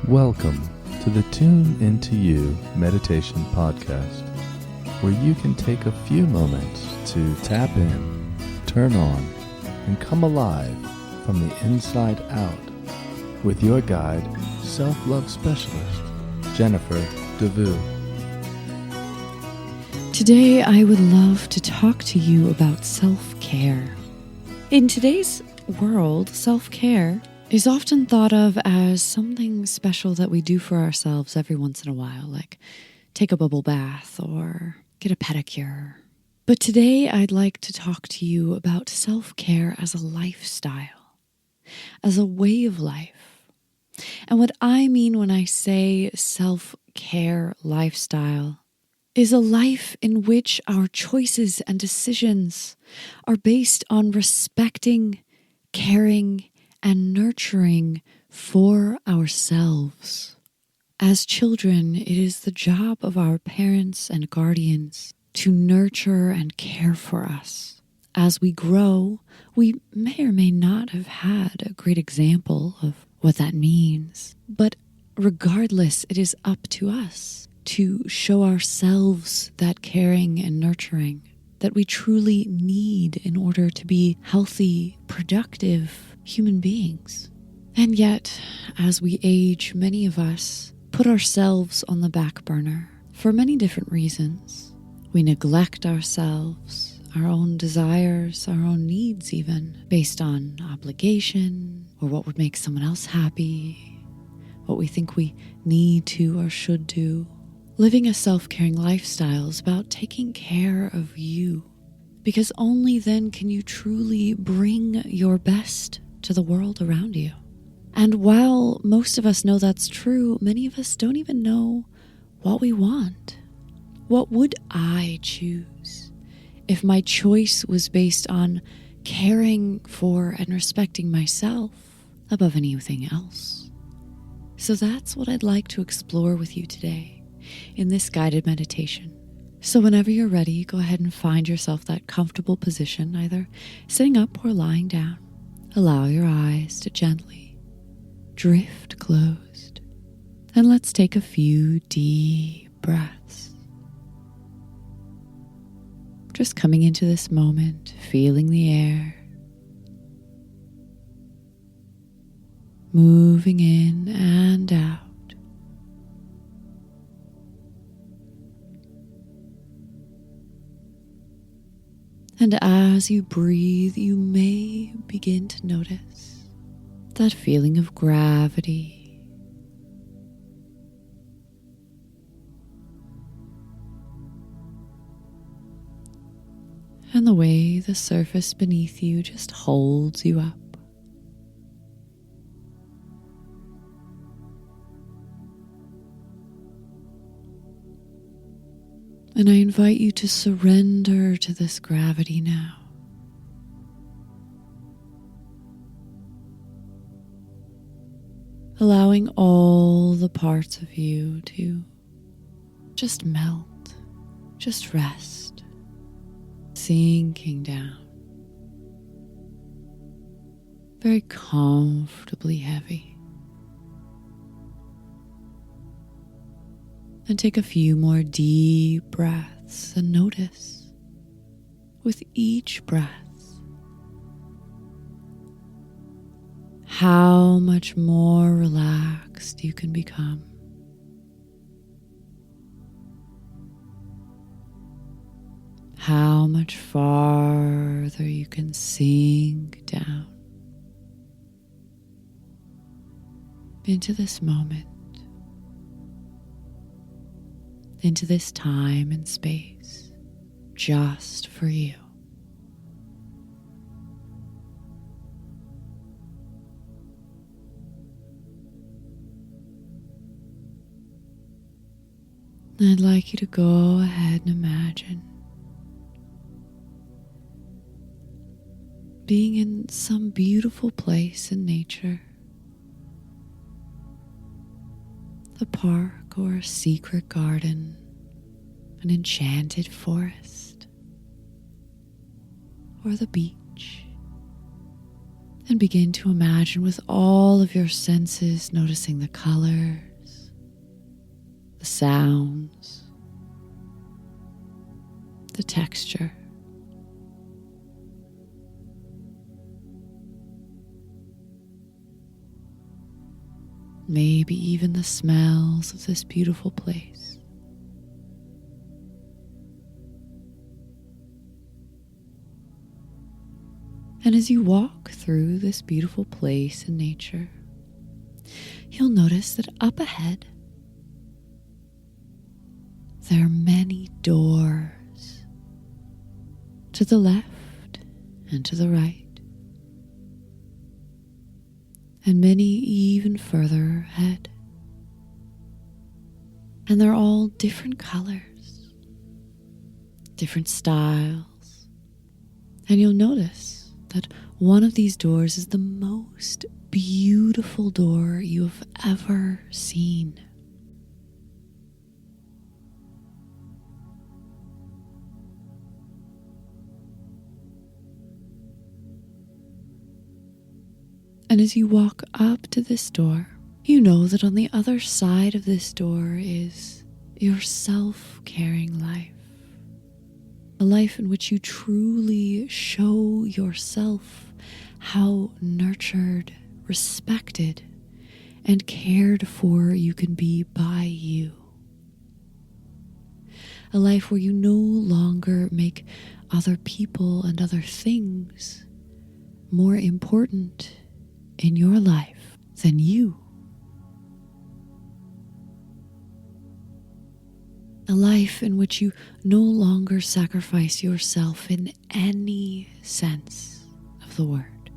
Welcome to the Tune Into You Meditation Podcast, where you can take a few moments to tap in, turn on, and come alive from the inside out with your guide, self-love specialist, Jennifer DeVue. Today, I would love to talk to you about self-care. In today's world, self-care is often thought of as something special that we do for ourselves every once in a while, like take a bubble bath or get a pedicure. But today, I'd like to talk to you about self-care as a lifestyle, as a way of life. And what I mean when I say self-care lifestyle is a life in which our choices and decisions are based on respecting, caring, and nurturing for ourselves. As children, it is the job of our parents and guardians to nurture and care for us. As we grow, we may or may not have had a great example of what that means. But regardless, it is up to us to show ourselves that caring and nurturing that we truly need in order to be healthy, productive human beings. And yet, as we age, many of us put ourselves on the back burner for many different reasons. We neglect ourselves, our own desires, our own needs even, based on obligation or what would make someone else happy, what we think we need to or should do. Living a self-caring lifestyle is about taking care of you, because only then can you truly bring your best to the world around you. And while most of us know that's true, many of us don't even know what we want. What would I choose if my choice was based on caring for and respecting myself above anything else? So that's what I'd like to explore with you today in this guided meditation. So whenever you're ready, go ahead and find yourself that comfortable position, either sitting up or lying down. Allow your eyes to gently drift closed. And let's take a few deep breaths. Just coming into this moment, feeling the air, moving in and out. And as you breathe, you may begin to notice that feeling of gravity. And the way the surface beneath you just holds you up. And I invite you to surrender to this gravity now. Allowing all the parts of you to just melt, just rest, sinking down. Very comfortably heavy. And take a few more deep breaths and notice with each breath how much more relaxed you can become. How much farther you can sink down into this moment. Into this time and space, just for you. I'd like you to go ahead and imagine being in some beautiful place in nature, the park or a secret garden, an enchanted forest, or the beach, And begin to imagine with all of your senses, noticing the colors, the sounds, the texture. Maybe even the smells of this beautiful place. And as you walk through this beautiful place in nature, you'll notice that up ahead, there are many doors to the left and to the right, and many even further ahead. And they're all different colors, different styles. And you'll notice that one of these doors is the most beautiful door you have ever seen. And as you walk up to this door, you know that on the other side of this door is your self-caring life. A life in which you truly show yourself how nurtured, respected, and cared for you can be by you. A life where you no longer make other people and other things more important in your life than you. A life in which you no longer sacrifice yourself in any sense of the word.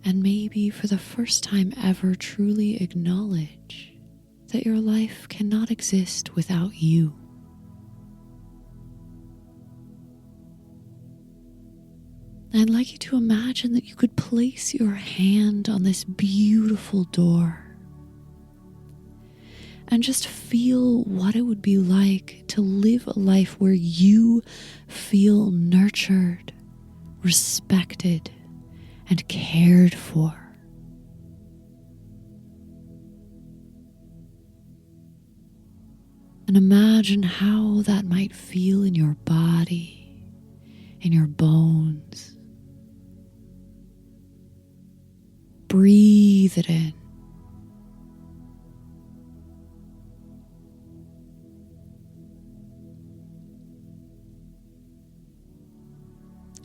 And maybe for the first time ever truly acknowledge that your life cannot exist without you. I'd like you to imagine that you could place your hand on this beautiful door and just feel what it would be like to live a life where you feel nurtured, respected, and cared for. And imagine how that might feel in your body, in your bones. Breathe it in.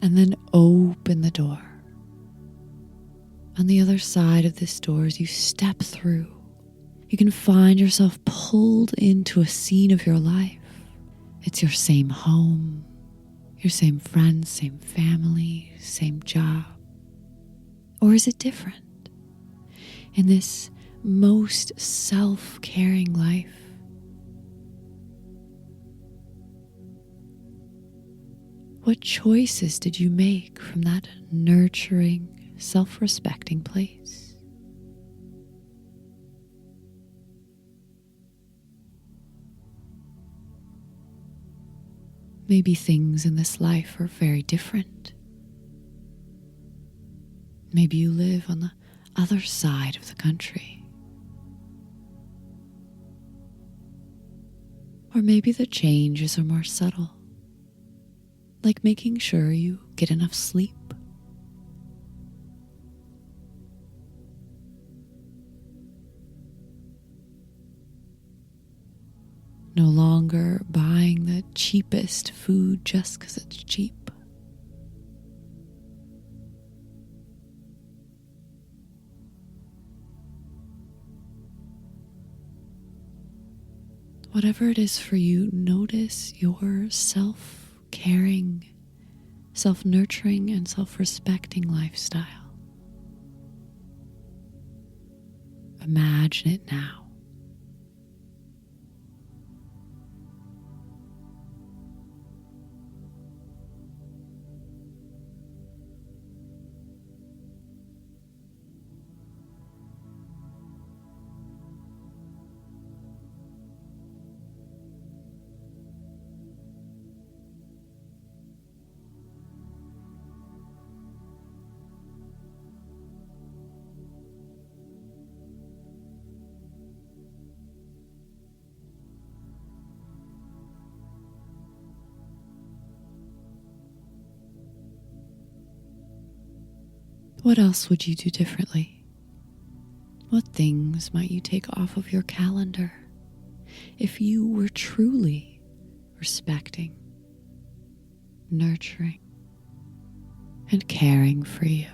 And then open the door. On the other side of this door, as you step through, you can find yourself pulled into a scene of your life. It's your same home, your same friends, same family, same job. Or is it different? In this most self-caring life, what choices did you make from that nurturing, self-respecting place? Maybe things in this life are very different. Maybe you live on the other side of the country. Or maybe the changes are more subtle, like making sure you get enough sleep, no longer buying the cheapest food just because it's cheap. Whatever it is for you, notice your self-caring, self-nurturing, and self-respecting lifestyle. Imagine it now. What else would you do differently? What things might you take off of your calendar if you were truly respecting, nurturing, and caring for you?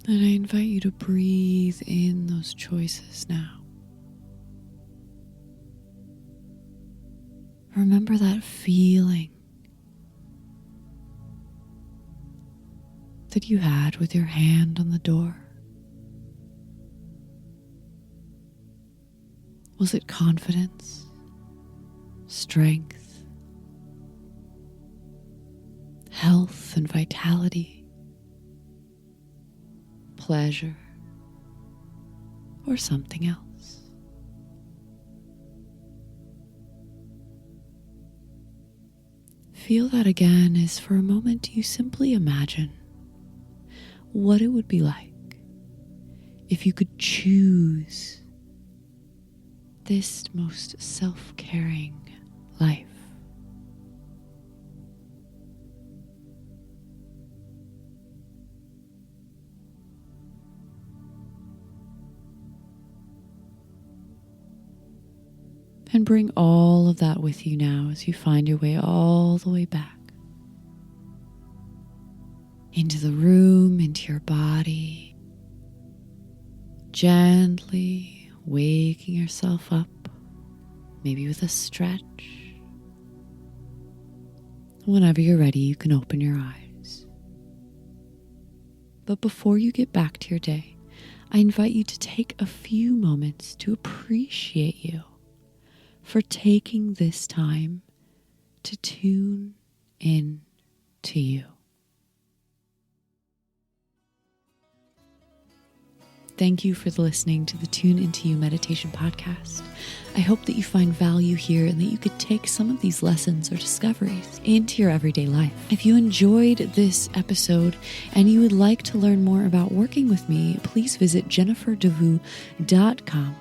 And I invite you to breathe in those choices now. Remember that feeling that you had with your hand on the door. Was it confidence, strength, health and vitality? Pleasure, or something else? Feel that again as for a moment you simply imagine what it would be like if you could choose this most self-caring life. And bring all of that with you now as you find your way all the way back into the room, into your body, gently waking yourself up, maybe with a stretch. Whenever you're ready, you can open your eyes. But before you get back to your day, I invite you to take a few moments to appreciate you for taking this time to tune in to you. Thank you for listening to the Tune Into You Meditation Podcast. I hope that you find value here and that you could take some of these lessons or discoveries into your everyday life. If you enjoyed this episode and you would like to learn more about working with me, please visit jenniferdevu.com